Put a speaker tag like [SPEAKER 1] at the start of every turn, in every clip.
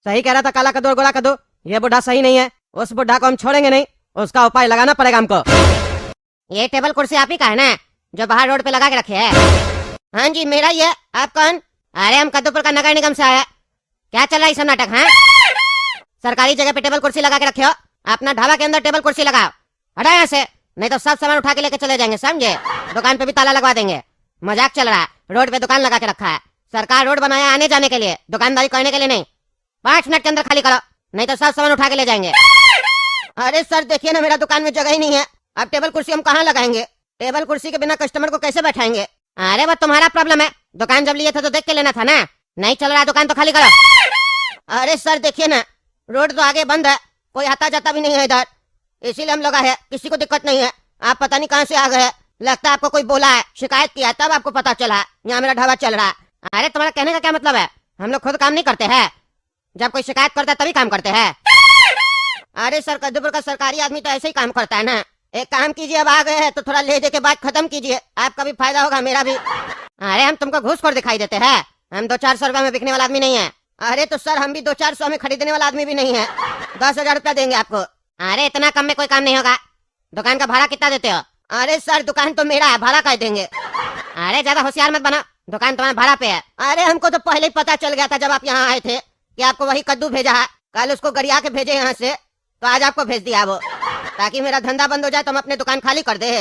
[SPEAKER 1] सही कह रहा था काला कद्दू और गोरा कद्दू, ये बुढ़ा सही नहीं है। उस बुढ़ा को हम छोड़ेंगे नहीं, उसका उपाय लगाना पड़ेगा हमको।
[SPEAKER 2] ये टेबल कुर्सी आप ही का है ना, जो बाहर रोड पे लगा के रखे है? हाँ जी मेरा ही है। आप कौन? अरे हम कद्दूपुर का नगर निगम से आया। क्या चल रहा है सब नाटक? हाँ, सरकारी जगह पे टेबल कुर्सी लगा के रखे हो, अपना ढाबा के अंदर टेबल कुर्सी लगाओ। हटा यहाँ से, नहीं तो सब सामान उठा के लेके चले जाएंगे, समझे? दुकान पे भी ताला लगवा देंगे। मजाक चल रहा है? रोड पे दुकान लगा के रखा है, सरकार रोड बनाया आने जाने के लिए, दुकानदारी करने के लिए नहीं। 5 मिनट के अंदर खाली करो, नहीं तो सब सामान उठा के ले जाएंगे। अरे सर देखिए ना, मेरा दुकान में जगह ही नहीं है, अब टेबल कुर्सी हम कहाँ लगाएंगे? टेबल कुर्सी के बिना कस्टमर को कैसे बैठाएंगे? अरे वो तुम्हारा प्रॉब्लम है, दुकान जब लिए थे तो देख के लेना था ना। नहीं चल रहा दुकान तो खाली करो। अरे सर देखिए ना, रोड तो आगे बंद है, कोई आता जाता भी नहीं है इधर, इसीलिए हम लोग आए, किसी को दिक्कत नहीं है। आप पता नहीं कहाँ से आ गए, लगता है आपको कोई बोला है, शिकायत किया तब आपको पता चला यहाँ मेरा ढाबा चल रहा है। अरे तुम्हारा कहने का क्या मतलब है? हम लोग खुद काम नहीं करते हैं, जब कोई शिकायत करता है तभी काम करते हैं। अरे सर कद्दूपुर का सरकारी आदमी तो ऐसे ही काम करता है ना। एक काम कीजिए, अब आ गए हैं तो थोड़ा ले दे के बात खत्म कीजिए, आपका भी फायदा होगा मेरा भी। अरे हम तुमको घूसखोर दिखाई देते हैं? हम 200-400 रुपए में बिकने वाला आदमी नहीं है। अरे तो सर हम भी 200-400 में खरीदने वाला आदमी भी नहीं है, 10,000 रुपया देंगे आपको। अरे इतना कम में कोई काम नहीं होगा। दुकान का भाड़ा कितना देते हो? अरे सर दुकान तो मेरा है, भाड़ा क्या देंगे? अरे ज्यादा होशियार मत बना, दुकान तुम्हारा भाड़ा पे है। अरे हमको तो पहले ही पता चल गया था जब आप यहाँ आए थे कि आपको वही कद्दू भेजा है। कल उसको गरिया के भेजे यहाँ से, तो आज आपको भेज दिया वो, ताकि मेरा धंधा बंद हो जाए तो हम अपने दुकान खाली कर दे।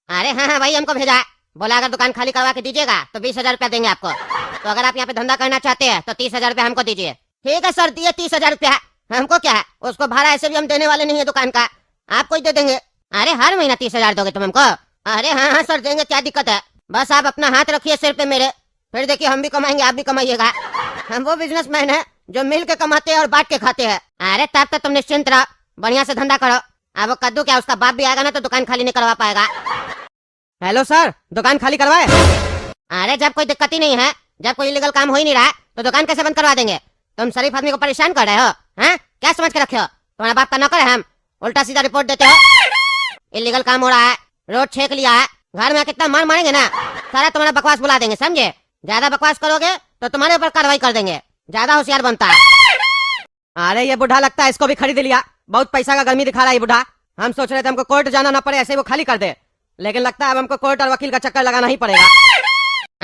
[SPEAKER 2] अरे हाँ हाँ वही हमको भेजा है, बोला अगर दुकान खाली करवा के दीजिएगा तो 20,000 रुपया देंगे आपको। तो अगर आप यहाँ पे धंधा करना चाहते हैं तो 30,000 रुपया हमको दीजिए। ठीक है सर, दिए 30,000 रुपया, हमको क्या है, उसको भाड़ा ऐसे भी हम देने वाले नहीं है दुकान का, आपको ही दे देंगे। अरे हर महीना 30,000 दोगे तुम हमको? अरे हाँ हाँ सर देंगे, क्या दिक्कत है? बस आप अपना हाथ रखिए सिर पे मेरे, फिर देखिए हम भी कमाएंगे आप भी कमाइएगा। हम वो बिजनेसमैन है जो मिल के कमाते हैं और बांट के खाते हैं। अरे तब तक तुम निश्चिंत रहो, बढ़िया से धंधा करो। अब वो कद्दू क्या, उसका बाप भी आएगा ना तो दुकान खाली नहीं करवा पाएगा।
[SPEAKER 1] हेलो सर, दुकान खाली करवाए?
[SPEAKER 2] अरे जब कोई दिक्कत ही नहीं है, जब कोई इलीगल काम हो ही नहीं रहा तो दुकान कैसे बंद करवा देंगे? तुम शरीफ आदमी को परेशान कर रहे हो? हैं, क्या समझ के रखे हो? तुम्हारा बाप का नौकर है हम, उल्टा सीधा रिपोर्ट देते हो। इलीगल काम हो रहा है, रोड छेक लिया है, घर में कितना मार मारेंगे ना, सारा तुम्हारा बकवास बुला देंगे, समझे? ज्यादा बकवास करोगे तो तुम्हारे ऊपर कार्रवाई कर देंगे, ज्यादा होशियार बनता है।
[SPEAKER 1] अरे ये बुढ़ा लगता है इसको भी खरीद लिया, बहुत पैसा का गर्मी दिखा रहा है ये बुढ़ा। हम सोच रहे थे हमको कोर्ट जाना ना पड़े, ऐसे वो खाली कर दे, लेकिन लगता है अब हमको कोर्ट और वकील का चक्कर लगाना ही पड़ेगा।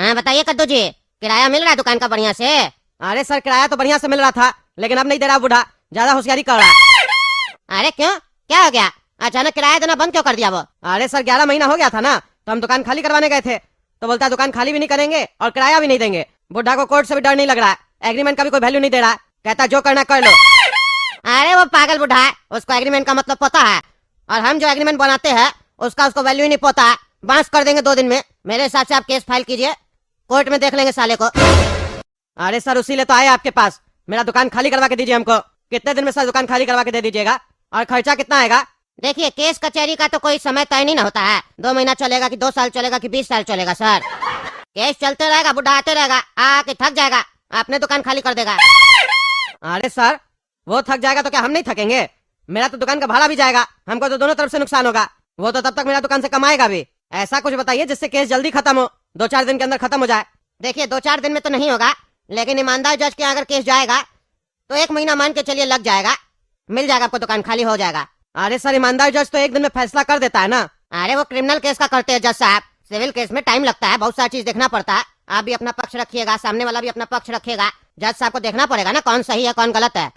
[SPEAKER 2] हाँ बताइए कद्दू जी, किराया मिल रहा है दुकान का बढ़िया से?
[SPEAKER 1] अरे सर किराया तो बढ़िया से मिल रहा था, लेकिन अब नहीं दे रहा बुढ़ा, ज्यादा होशियारी कर रहा है।
[SPEAKER 2] अरे क्यों, क्या हो गया? अचानक किराया देना बंद क्यों कर दिया वो?
[SPEAKER 1] अरे सर 11 महीना हो गया था ना, तो हम दुकान खाली करवाने गए थे, तो बोलता है दुकान खाली भी नहीं करेंगे और किराया भी नहीं देंगे। बुढ़ा को कोर्ट से भी डर नहीं लग रहा, एग्रीमेंट का भी कोई वैल्यू नहीं दे रहा, कहता जो करना कर लो।
[SPEAKER 2] अरे वो पागल बुढ़ा है, उसको एग्रीमेंट का मतलब पता है, और हम जो एग्रीमेंट बनाते हैं उसका उसको वैल्यू ही नहीं पता है। बांस कर देंगे 2 दिन में। मेरे हिसाब से आप केस फाइल कीजिए, कोर्ट में देख लेंगे साले को।
[SPEAKER 1] अरे सर उसीलिए तो आए आपके पास, मेरा दुकान खाली करवा के दीजिए हमको। कितने दिन में सर दुकान खाली करवा के दे दीजिएगा, और खर्चा कितना आएगा?
[SPEAKER 2] देखिए केस कचहरी का तो कोई समय तय नहीं ना होता है, 2 महीना चलेगा कि 2 साल चलेगा कि 20 साल चलेगा सर। केस चलते रहेगा, बुढ़ा आते रहेगा, आके थक जाएगा, आपने दुकान खाली कर देगा।
[SPEAKER 1] अरे सर वो थक जाएगा तो क्या हम नहीं थकेंगे? मेरा तो दुकान का भाड़ा भी जाएगा, हमको तो दोनों तरफ से नुकसान होगा। वो तो तब तक मेरा दुकान से कमाएगा भी। ऐसा कुछ बताइए जिससे केस जल्दी खत्म हो, 2-4 दिन के अंदर खत्म हो जाए।
[SPEAKER 2] देखिए 2-4 दिन में तो नहीं होगा, लेकिन ईमानदार जज के अगर केस जाएगा तो 1 महीना मान के चलिए लग जाएगा, मिल जाएगा आपको, दुकान खाली हो जाएगा।
[SPEAKER 1] अरे सर ईमानदार जज तो 1 दिन में फैसला कर देता है ना।
[SPEAKER 2] अरे वो क्रिमिनल केस का करते हैं जज साहब, सिविल केस में टाइम लगता है, बहुत सारी चीज देखना पड़ता है। आप भी अपना पक्ष रखिएगा, सामने वाला भी अपना पक्ष रखिएगा, जज साहब को देखना पड़ेगा ना कौन सही है कौन गलत है।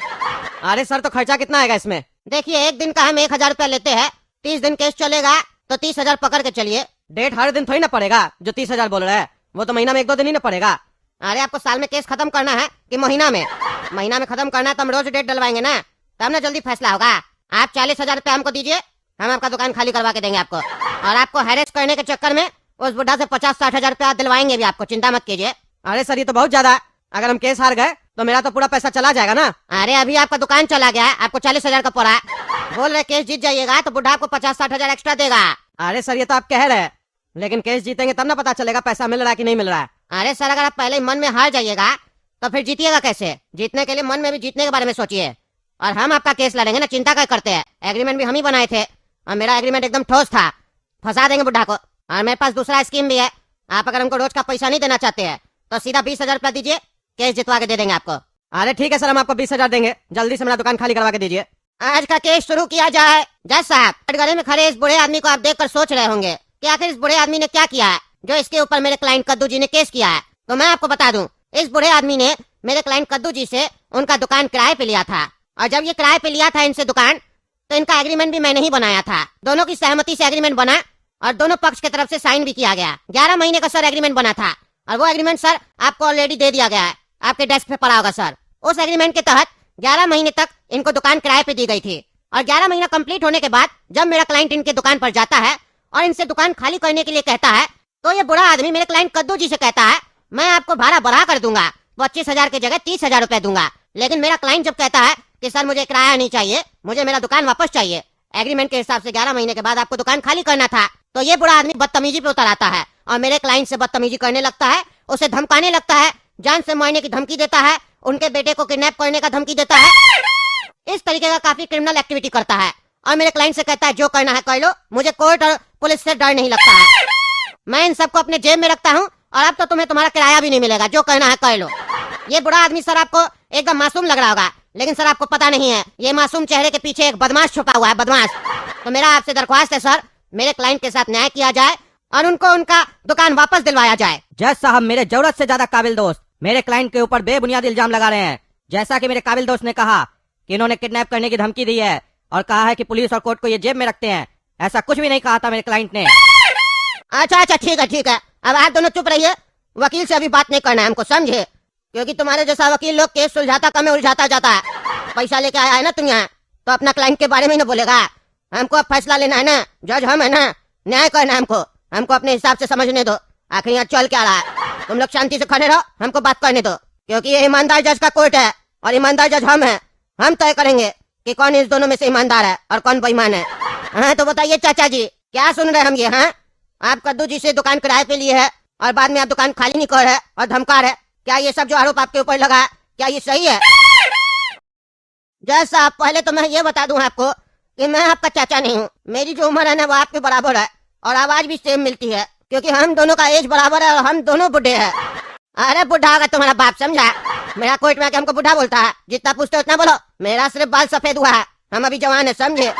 [SPEAKER 1] अरे सर तो खर्चा कितना आएगा इसमें?
[SPEAKER 2] देखिए 1 दिन का हम 1,000 रुपया लेते हैं, 30 दिन केस चलेगा तो 30,000 पकड़ के चलिए।
[SPEAKER 1] डेट हर दिन थोड़ी ना पड़ेगा, जो 30,000 बोल रहे हैं, वो तो महीना में 1-2 दिन ही ना पड़ेगा।
[SPEAKER 2] अरे आपको साल में केस खत्म करना है कि महीना में? महीना में खत्म करना है तो हम रोज डेट डलवाएंगे ना, तब ना जल्दी फैसला होगा। आप 40,000 रुपया हमको दीजिए, हम आपका दुकान खाली करवा के देंगे आपको, और आपको हैरेस करने के चक्कर में उस बुढ़ा से 50-60 हजार रुपया दिलवाएंगे भी आपको, चिंता मत कीजिए।
[SPEAKER 1] अरे सर ये तो बहुत ज्यादा है, अगर हम केस हार गए तो मेरा तो पूरा पैसा चला जाएगा ना।
[SPEAKER 2] अरे अभी आपका दुकान चला गया है, आपको 40,000 का पड़ा है, बोल रहे केस जीत जाइएगा तो बुढ़ा आपको 50-60 हजार एक्स्ट्रा देगा।
[SPEAKER 1] अरे सर ये तो आप कह रहे हैं, लेकिन केस जीतेंगे तब ना पता चलेगा पैसा मिल रहा है कि नहीं मिल रहा है।
[SPEAKER 2] अरे सर अगर आप पहले ही मन में हार जाइएगा तो फिर जीतिएगा कैसे? जीतने के लिए मन में भी जीतने के बारे में सोचिए, और हम आपका केस लड़ेंगे ना, चिंता क्या करते हैं? एग्रीमेंट भी हम ही बनाए थे, और मेरा एग्रीमेंट एकदम ठोस था, फंसा देंगे बुढ़ा को। और मेरे पास दूसरा स्कीम भी है, आप अगर हमको रोज का पैसा नहीं देना चाहते हैं तो सीधा 20,000 रुपया दीजिए, केस जितवा के दे देंगे आपको।
[SPEAKER 1] अरे ठीक है सर, हम आपको 20,000 देंगे, जल्दी से मेरा दुकान खाली करवा के दीजिए।
[SPEAKER 2] आज का केस शुरू किया जाए। जज साहब, कटघरे में खड़े इस बुढ़े आदमी को आप देखकर सोच रहे होंगे कि आखिर इस बुढ़े आदमी ने क्या किया है जो इसके ऊपर मेरे क्लाइंट कद्दू जी ने केस किया है। तो मैं आपको बता दूं, इस बुढ़े आदमी ने मेरे क्लाइंट कद्दू जी से उनका दुकान किराए पे लिया था, और जब ये किराए पे लिया था इनसे दुकान, तो इनका एग्रीमेंट भी मैंने ही बनाया था। दोनों की सहमति से एग्रीमेंट बना और दोनों पक्ष की तरफ से साइन भी किया गया। 11 महीने का सर एग्रीमेंट बना था, और वो एग्रीमेंट सर आपको ऑलरेडी दे दिया गया है, आपके डेस्क पे पड़ा होगा सर। उस एग्रीमेंट के तहत 11 महीने तक इनको दुकान किराए पे दी गई थी, और 11 महीना कंप्लीट होने के बाद जब मेरा क्लाइंट इनके दुकान पर जाता है और इनसे दुकान खाली करने के लिए कहता है, तो ये बुरा आदमी मेरे क्लाइंट कद्दू जी से कहता है, मैं आपको भाड़ा बढ़ा कर दूंगा, 25,000 की जगह 30,000 रुपए दूंगा। लेकिन मेरा क्लाइंट जब कहता है कि सर मुझे किराया नहीं चाहिए, मुझे मेरा दुकान वापस चाहिए, एग्रीमेंट के हिसाब से 11 महीने के बाद आपको दुकान खाली करना था, तो ये बुरा आदमी बदतमीजी पे उतर आता है और मेरे क्लाइंट से बदतमीजी करने लगता है, उसे धमकाने लगता है, जान से मारने की धमकी देता है, उनके बेटे को किडनैप करने का धमकी देता है। इस तरीके का काफी क्रिमिनल एक्टिविटी करता है, और मेरे क्लाइंट से कहता है जो करना है कर लो, मुझे कोर्ट और पुलिस से डर नहीं लगता है। मैं इन सबको अपने जेब में रखता हूँ, और अब तो तुम्हें तुम्हारा किराया भी नहीं मिलेगा, जो करना है कर लो। ये बुरा आदमी सर आपको एकदम मासूम लग रहा होगा, लेकिन सर आपको पता नहीं है ये मासूम चेहरे के पीछे एक बदमाश छुपा हुआ है, बदमाश। तो मेरा आपसे दरख्वास्त है सर, मेरे क्लाइंट के साथ न्याय किया जाए और उनको उनका दुकान वापस दिलवाया जाए।
[SPEAKER 1] जज साहब, मेरे जरूरत से ज्यादा काबिल दोस्त मेरे क्लाइंट के ऊपर बेबुनियाद इल्जाम लगा रहे हैं। जैसा कि मेरे काबिल दोस्त ने कहा कि इन्होंने किडनैप करने की धमकी दी है, और कहा है कि पुलिस और कोर्ट को ये जेब में रखते हैं। ऐसा कुछ भी नहीं कहा था मेरे क्लाइंट ने।
[SPEAKER 2] अच्छा अच्छा, ठीक है ठीक है, अब आप दोनों चुप रहिए, वकील से अभी बात नहीं करना है हमको, समझे? क्योंकि तुम्हारे जैसा वकील लोग केस सुलझाता कम है, उलझाता जाता है। पैसा लेके आया है ना तुम यहाँ, तो अपना क्लाइंट के बारे में ही ना बोलेगा। हमको अब फैसला लेना है ना, जज हम है ना, न्याय करना है हमको अपने हिसाब से समझने दो। आखिर यहाँ चल क्या रहा है, तुम लोग शांति से खड़े रहो, हमको बात करने दो, क्योंकि ये ईमानदार जज का कोर्ट है, और ईमानदार जज हम है। हम तय करेंगे कि कौन इस दोनों में से ईमानदार है और कौन बेईमान है। हाँ तो बताइए चाचा जी, क्या सुन रहे हैं हम ये? हाँ, आप कद्दू जी से दुकान किराए पे लिए है और बाद में आप दुकान खाली नहीं कर रहे और धमका रहे, क्या ये सब जो आरोप आपके ऊपर लगा है, क्या ये सही है? जज साहब, पहले तो मैं ये बता दूं आपको कि मैं आपका चाचा नहीं हूँ, मेरी जो उम्र है ना वो आपके बराबर है, और आवाज भी सेम मिलती है, क्योंकि हम दोनों का एज बराबर है और हम दोनों बुढ़े हैं। अरे बुढ़ा होगा तुम्हारा बाप, समझा? मेरा कोर्ट में आके हमको बुढ़ा बोलता है, जितना पूछते उतना बोलो। मेरा सिर्फ बाल सफेद हुआ है, हम अभी जवान है, समझे?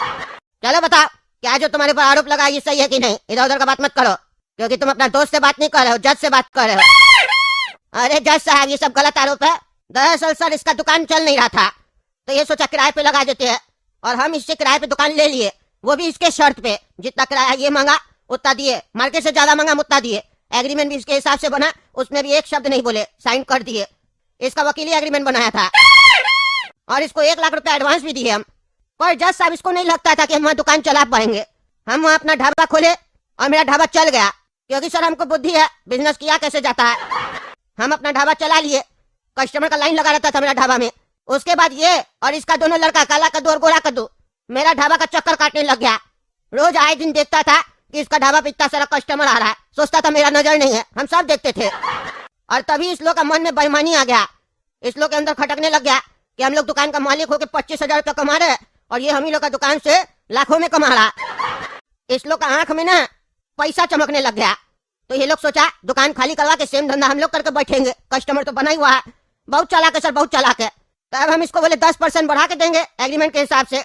[SPEAKER 2] चलो बताओ, क्या जो तुम्हारे ऊपर आरोप लगा ये सही है कि नहीं? इधर उधर का बात मत करो, क्योंकि तुम अपना दोस्त से बात नहीं कर रहे हो, जज से बात कर रहे हो। अरे जज साहब, ये सब गलत आरोप है। दरअसल सर इसका दुकान चल नहीं रहा था, तो ये सोचा किराए पे लगा देते हैं, और हम इससे किराए पे दुकान ले लिए, वो भी इसके शर्त पे, जितना किराया ये मांगा उतना दिए, मार्केट से ज्यादा मांगा उतना दिए। एग्रीमेंट भी इसके हिसाब से बना, उसमें भी एक शब्द नहीं बोले, साइन कर दिए। इसका वकीली एग्रीमेंट बनाया था, और इसको 1 लाख रुपए एडवांस भी दिए हम। पर जज साहब, इसको नहीं लगता था कि हम वहाँ दुकान चला पाएंगे। हम वहाँ अपना ढाबा खोले और मेरा ढाबा चल गया, क्योंकि सर हमको बुद्धि है, बिजनेस किया कैसे जाता है। हम अपना ढाबा चला लिए, कस्टमर का लाइन लगा रहता था मेरा ढाबा में। उसके बाद ये और इसका दोनों लड़का, काला कद्दू और गोरा कद्दू, मेरा ढाबा का चक्कर काटने लग गया। रोज आए दिन देखता था कि इसका ढाबा पे इतना सारा कस्टमर आ रहा है, सोचता था मेरा नजर नहीं है, हम सब देखते थे। और तभी इस लोग का मन में बेईमानी आ गया, इस लोग के अंदर खटकने लग गया कि हम लोग दुकान का मालिक होकर 25,000 रुपया कमा रहे, और ये हम ही लोग का दुकान से लाखों में कमा रहा। इस लोग का आंख में ना पैसा चमकने लग गया, तो ये लोग सोचा दुकान खाली करवा के सेम धंधा हम लोग करके बैठेंगे, कस्टमर तो बना ही हुआ है। बहुत चालाक है सर, बहुत चालाक है। तो अब हम इसको बोले 10% बढ़ा के देंगे एग्रीमेंट के हिसाब से,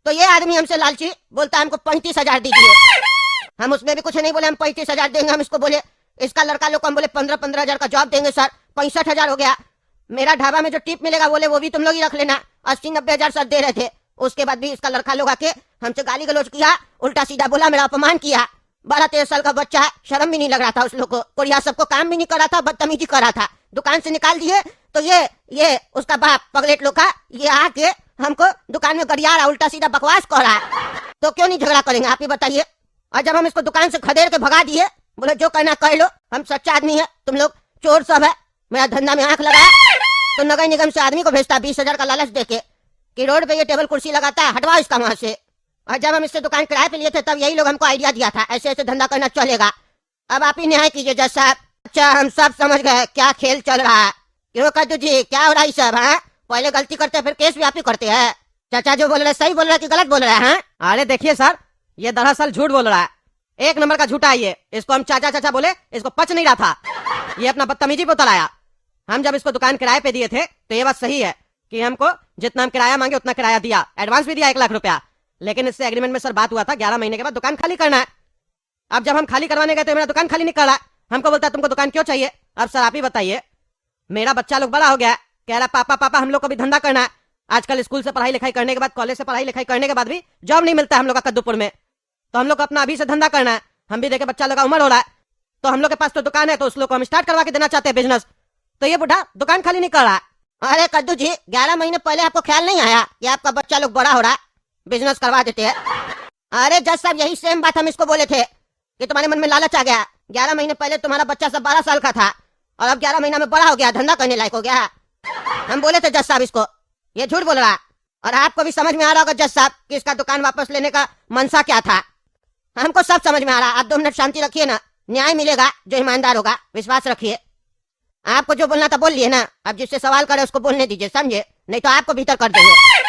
[SPEAKER 2] तो ये आदमी हमसे लालची बोलता है हमको 35,000 दीजिए। हम उसमें भी कुछ नहीं बोले, हम 35,000 देंगे। हम इसको बोले, इसका लड़का लोग को हम बोले 15,000 का जॉब देंगे सर, 65,000 हो गया। मेरा ढाबा में जो टिप मिलेगा बोले वो भी तुम लोग ही रख लेना, 80-90,000 सर दे रहे थे। उसके बाद भी इसका लड़का लोग आके हमसे गाली गलौज किया, उल्टा सीधा बोला, मेरा अपमान किया। 12-13 साल का बच्चा है, शर्म भी नहीं लग रहा था उस लोग को, और यहाँ सबको काम भी नहीं कर रहा था, बदतमीजी कर रहा था। दुकान से निकाल दिए, तो ये उसका बाप पगलेट लोग का, ये आके हमको दुकान में गरिया रहा, उल्टा सीधा बकवास कर रहा है। तो क्यों नहीं झगड़ा करेंगे, आप ही बताइए? और जब हम इसको दुकान से खदेड़ के भगा दिए, बोले जो करना कर लो, हम सच्चा आदमी है, तुम लोग चोर सब है, मेरा धंधा में आंख लगा, तो नगर निगम से आदमी को भेजता 20,000 का लालच देके कि रोड पे ये टेबल कुर्सी लगाता है, हटवाओ इसका वहां से। और जब हम इससे दुकान किराए पे लिए थे, तब यही लोग हमको आइडिया दिया था, ऐसे ऐसे धंधा करना चलेगा। अब आप ही न्याय कीजिए जज साहब। अच्छा, हम सब समझ गए क्या खेल चल रहा है। क्यों कद्दू जी, क्या हो रहा है सब? है पहले गलती करते फिर केस भी आप ही करते हैं। चाचा जो बोल रहे सही बोल रहा है कि गलत बोल रहा है?
[SPEAKER 1] अरे देखिए सर, ये दरअसल झूठ बोल रहा है, 1 नंबर का झूठा है ये। इसको हम चाचा चाचा बोले, इसको पच नहीं रहा था, ये अपना बदतमीजी पे उतर आया। हम जब इसको दुकान किराए पे दिए थे तो ये बात सही है कि हमको जितना हम किराया मांगे उतना किराया दिया, एडवांस भी दिया 1 लाख रुपया। लेकिन इससे एग्रीमेंट में सर बात हुआ था 11 महीने के बाद दुकान खाली करना है। अब जब हम खाली करवाने गए तो मेरा दुकान खाली नहीं कर रहा। हमको बोलता है तुमको दुकान क्यों चाहिए। अब सर आप ही बताइए, मेरा बच्चा लोग बड़ा हो गया, कह रहा पापा पापा हम लोग को भी धंधा करना है। आजकल स्कूल से पढ़ाई लिखाई करने के बाद, कॉलेज से पढ़ाई लिखाई करने के बाद भी जॉब नहीं मिलता है हम लोग का कद्दूपुर में। तो हम लोग को अपना अभी से धंधा करना है। हम भी देखे बच्चा लोग का उम्र हो रहा है, तो हम लोग के पास तो दुकान है, तो उस लोग को हम स्टार्ट करवा के देना चाहते हैं बिजनेस। तो ये बुढ़ा दुकान खाली नहीं कर रहा।
[SPEAKER 2] अरे कद्दू जी, 11 महीने पहले आपको ख्याल नहीं आया कि आपका बच्चा लोग बड़ा हो रहा है, बिजनेस करवा देते हैं। अरे जज साहब, यही सेम बात हम इसको बोले थे कि तुम्हारे मन में लालच आ गया। 11 महीने पहले तुम्हारा बच्चा सब 12 साल का था और अब 11 महीना में बड़ा हो गया, धंधा करने लायक हो गया। हम बोले थे जज साहब इसको, ये झूठ बोल रहा। और आपको भी समझ में आ रहा होगा जज साहब कि इसका दुकान वापस लेने का मनसा क्या था। हमको सब समझ में आ रहा। आप 2 मिनट शांति रखिए ना, न्याय मिलेगा जो ईमानदार होगा, विश्वास रखिए। आपको जो बोलना था बोल लिए ना, अब जिससे सवाल करे उसको बोलने दीजिए, समझे, नहीं तो आपको भीतर कर देंगे।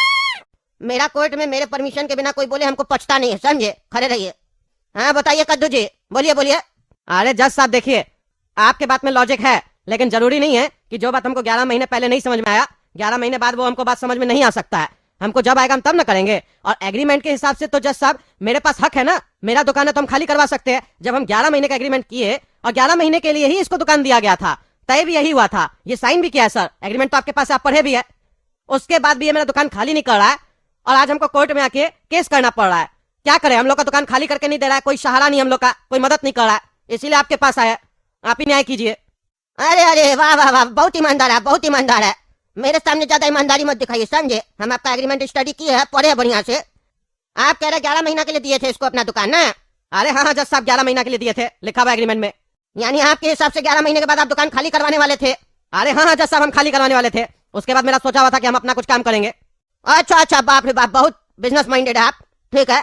[SPEAKER 2] मेरा कोर्ट में मेरे परमिशन के बिना कोई बोले हमको पछता नहीं है, समझे, खड़े रहिए। हाँ बताइए कद्दू जी, बोलिए बोलिए।
[SPEAKER 1] अरे जज साहब देखिए, आपके बात में लॉजिक है, लेकिन जरूरी नहीं है कि जो बात हमको 11 महीने पहले नहीं समझ में आया 11 महीने बाद वो हमको बात समझ में नहीं आ सकता है। हमको जब आएगा हम तब ना करेंगे। और एग्रीमेंट के हिसाब से तो जज साहब मेरे पास हक है ना, मेरा दुकान है तो हम खाली करवा सकते हैं। जब हम 11 महीने का एग्रीमेंट किए और 11 महीने के लिए ही इसको दुकान दिया गया था, तय भी यही हुआ था, ये साइन भी किया है सर, एग्रीमेंट तो आपके पास आप पढ़े भी है। उसके बाद भी ये मेरा दुकान खाली नहीं कर रहा है और आज हमको कोर्ट में आके केस करना पड़ रहा है। क्या करें, हम लोग का दुकान खाली करके नहीं दे रहा है, कोई सहारा नहीं हम लोग का, कोई मदद नहीं कर रहा है, इसीलिए आपके पास आया, आप ही न्याय कीजिए।
[SPEAKER 2] अरे अरे वाह वाह वाह, बहुत ईमानदार है, बहुत ईमानदार है। मेरे सामने ज्यादा ईमानदारी मत दिखाइए, समझे। हम आपका एग्रीमेंट स्टडी किए हैं, पढ़े हैं बढ़िया से। आप कह रहे 11 महीना के लिए दिए थे इसको अपना दुकान ना।
[SPEAKER 1] अरे हाँ जज साहब 11 महीना के लिए दिए थे, लिखा हुआ एग्रीमेंट में।
[SPEAKER 2] यानी आपके हिसाब से 11 महीने के बाद आप दुकान खाली करवाने वाले थे।
[SPEAKER 1] अरे हाँ जज साहब हम खाली करवाने वाले थे। उसके बाद मेरा सोचा हुआ था कि हम अपना कुछ काम करेंगे।
[SPEAKER 2] अच्छा अच्छा, बाप रे बाप, बहुत बिजनेस माइंडेड है आप। ठीक है,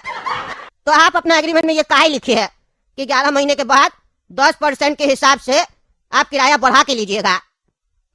[SPEAKER 2] तो आप अपना एग्रीमेंट में ये काहे लिखे है कि 11 महीने के बाद 10% के हिसाब से आप किराया बढ़ा के लीजिएगा।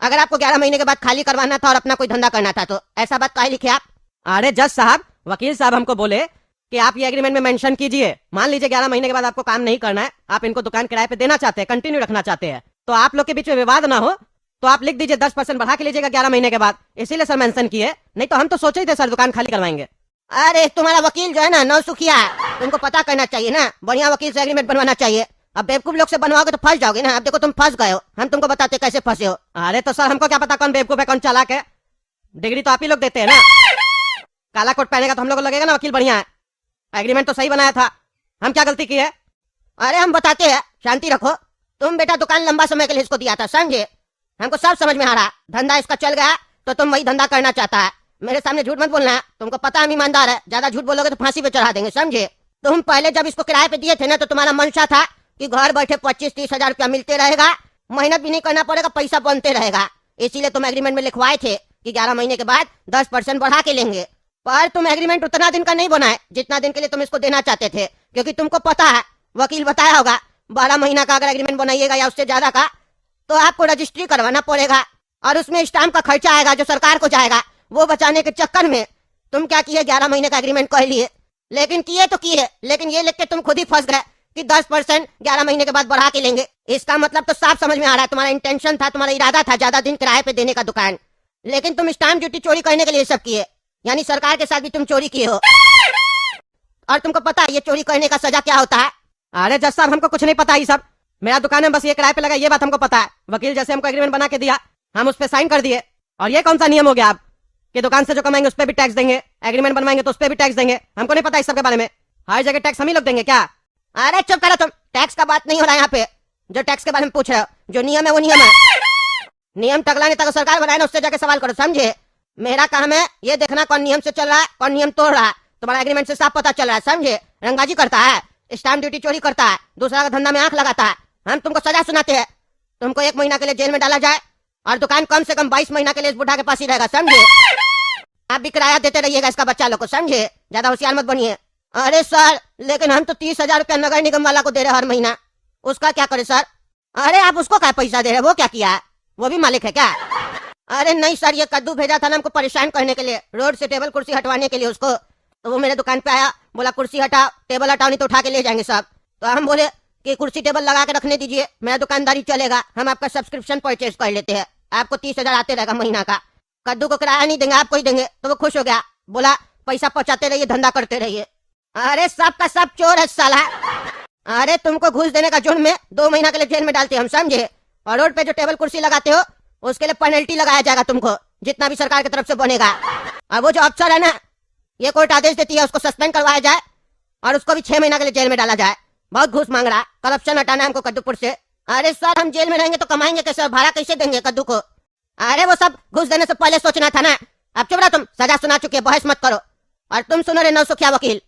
[SPEAKER 2] अगर आपको 11 महीने के बाद खाली करवाना था और अपना कोई धंधा करना था तो ऐसा बात काहे लिखे आप।
[SPEAKER 1] अरे जज साहब, वकील साहब हमको बोले कि आप ये एग्रीमेंट में मेंशन कीजिए, मान लीजिए 11 महीने के बाद आपको काम नहीं करना है, आप इनको दुकान किराए पे देना चाहते हैं, कंटिन्यू रखना चाहते हैं, तो आप लोग के बीच में विवाद ना हो तो आप लिख दीजिए 10% बढ़ा के लीजिएगा 11 महीने के बाद। इसीलिए सर मेंशन किए, नहीं तो हम तो सोचे ही थे सर दुकान खाली करवाएंगे।
[SPEAKER 2] अरे तुम्हारा वकील जो है ना नौसुखिया है, तुमको पता करना चाहिए ना, बढ़िया वकील से एग्रीमेंट बनवाना चाहिए। अब बेवकूफ लोग से बनवाओगे तो फंस जाओगे ना। अब देखो तुम फंस गए हो, हम तुमको बताते कैसे फंसे हो।
[SPEAKER 1] अरे तो सर हमको क्या पता कौन बेवकूफ है कौन चालाक है, डिग्री तो आप ही लोग देते हैं ना। काला कोट पहनेगा तो हम लोग को लगेगा ना वकील बढ़िया है। एग्रीमेंट तो सही बनाया था, हम क्या गलती की है।
[SPEAKER 2] अरे हम बताते हैं, शांति रखो। तुम बेटा दुकान लंबा समय के लिए इसको दिया था, समझे, हमको सब समझ में आ रहा। धंधा इसका चल गया तो तुम वही धंधा करना चाहता है। मेरे सामने झूठ मत बोलना है, तुमको पता हम ईमानदार है, ज्यादा झूठ बोलोगे तो फांसी पे चढ़ा देंगे, समझे। तुम पहले जब इसको किराए पे दिए थे ना तो तुम्हारा मंशा था कि घर बैठे 25-30 हजार रुपया मिलते रहेगा, मेहनत भी नहीं करना पड़ेगा, पैसा बनते रहेगा। इसीलिए तुम एग्रीमेंट में लिखवाए थे कि 11 महीने के बाद 10% बढ़ा के लेंगे। पर तुम एग्रीमेंट उतना दिन का नहीं बनाए जितना दिन के लिए तुम इसको देना चाहते थे, क्योंकि तुमको पता है, वकील बताया होगा, 12 महीना का अगर एग्रीमेंट बनाइएगा या उससे ज्यादा का तो आपको रजिस्ट्री करवाना पड़ेगा और उसमें स्टाम्प का खर्चा आएगा जो सरकार को जाएगा। वो बचाने के चक्कर में तुम क्या किए, 11 महीने का एग्रीमेंट कह लिए, लेकिन किए तो किए, लेकिन ये लिख के तुम खुद ही फंस गए कि 10% 11 महीने के बाद बढ़ा के लेंगे। इसका मतलब तो साफ समझ में आ रहा है तुम्हारा इंटेंशन था, तुम्हारा इरादा था ज्यादा दिन किराए पे देने का दुकान, लेकिन तुम स्टाम्प ड्यूटी चोरी करने के लिए सब किए। यानी सरकार के साथ भी तुम चोरी किए हो और तुमको पता है ये चोरी करने का सजा क्या होता है।
[SPEAKER 1] अरे जज साहब हमको कुछ नहीं पता, ये सब मेरा दुकान है, बस ये किराए पे लगा, ये बात हमको पता है। वकील जैसे हमको एग्रीमेंट बना के दिया हम उस पर साइन कर दिए। और ये कौन सा नियम हो गया आप कि दुकान से जो कमाएंगे उस पर भी टैक्स देंगे, एग्रीमेंट बनवाएंगे तो उस पर भी टैक्स देंगे। हमको नहीं पता इस सब के बारे में, हर जगह टैक्स हम ही लोग देंगे क्या।
[SPEAKER 2] अरे चुप करो तुम, टैक्स का बात नहीं हो रहा यहाँ पे। जो टैक्स के बारे में पूछ रहे हो, जो नियम है वो नियम है। नियम टकला नेता को सरकार बनाए ना, उससे जाके सवाल करो, समझे। मेरा काम है ये देखना कौन नियम से चल रहा है कौन नियम तोड़ रहा है। तुम्हारा एग्रीमेंट से साफ पता चल रहा है, समझे। रंगाजी करता है, स्टाम्प ड्यूटी चोरी करता है, दूसरा का धंधा में आंख लगाता है। हम तुमको सजा सुनाते हैं, तुमको 1 महीना के लिए जेल में डाला जाए और दुकान कम से कम 22 महीना के लिए इस बुढ़ा के पास ही रहेगा, समझे। आप भी किराया देते रहिएगा इसका बच्चा लोग को, समझे, ज्यादा होशियार मत बनिए। अरे सर, लेकिन हम तो 30,000 रुपया नगर निगम वाला को दे रहे हर महीना, उसका क्या करे सर। अरे आप उसको क्या पैसा दे रहे, वो क्या किया है, वो भी मालिक है क्या। अरे नहीं सर, ये कद्दू भेजा था ना हमको परेशान करने के लिए, रोड से टेबल कुर्सी हटवाने के लिए उसको। तो वो मेरे दुकान पे आया, बोला कुर्सी हटाओ टेबल हटाओ नहीं तो उठा के ले जाएंगे सब। तो हम बोले कि कुर्सी टेबल लगा के रखने दीजिए, मेरा दुकानदारी चलेगा, हम आपका सब्सक्रिप्शन परचेज कर लेते हैं। आपको 30,000 आते रहेगा महीना का। कद्दू को किराया नहीं देंगे, आपको ही देंगे। तो वो खुश हो गया, बोला पैसा पहुंचाते रहिए, धंधा करते रहिए। अरे सब का सब चोर है साला। अरे तुमको घूस देने का जुर्म में 2 महीना के लिए जेल में डालते हम, समझे। और रोड पे जो टेबल कुर्सी लगाते हो उसके लिए पेनल्टी लगाया जाएगा तुमको, जितना भी सरकार की तरफ से बनेगा। और वो जो अफसर है ना, ये कोर्ट आदेश देती है उसको सस्पेंड करवाया जाए और उसको भी 6 महीना के लिए जेल में डाला जाए। बहुत घूस मांग रहा, करप्शन हटाना है हमको कद्दूपुर से। अरे सर हम जेल में रहेंगे तो कमाएंगे कैसे, भाड़ा कैसे देंगे कद्दू को। अरे वो सब घूस देने से पहले सोचना था ना। अब चुप रहो तुम, सजा सुना चुके हो, बहस मत करो। और तुम सुनो रे नौसुखिया वकील,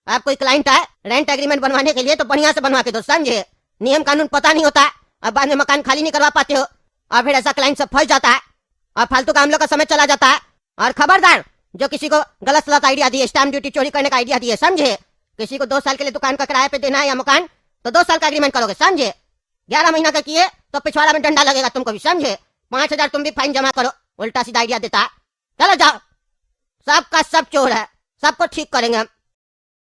[SPEAKER 2] आप कोई क्लाइंट है रेंट एग्रीमेंट बनवाने के लिए तो बढ़िया से बनवा के दो, समझे। नियम कानून पता नहीं होता और बाद में मकान खाली नहीं करवा पाते हो और फिर ऐसा क्लाइंट सब फंस जाता है और फालतू का हम लोग का समय चला जाता है। और खबरदार जो किसी को गलत सलत आइडिया दिए, स्टैम्प ड्यूटी चोरी करने का आइडिया दिए, समझे। किसी को 2 साल के लिए दुकान का किराए पे देना है या मकान, तो 2 साल का एग्रीमेंट करोगे, समझे। 11 महीना का किए तो पिछवाड़ा में डंडा लगेगा तुमको भी, समझे। 5,000 तुम भी फाइन जमा करो, उल्टा सीधा आइडिया देता है। चलो जाओ, सबका सब चोर है, सबको ठीक करेंगे हम।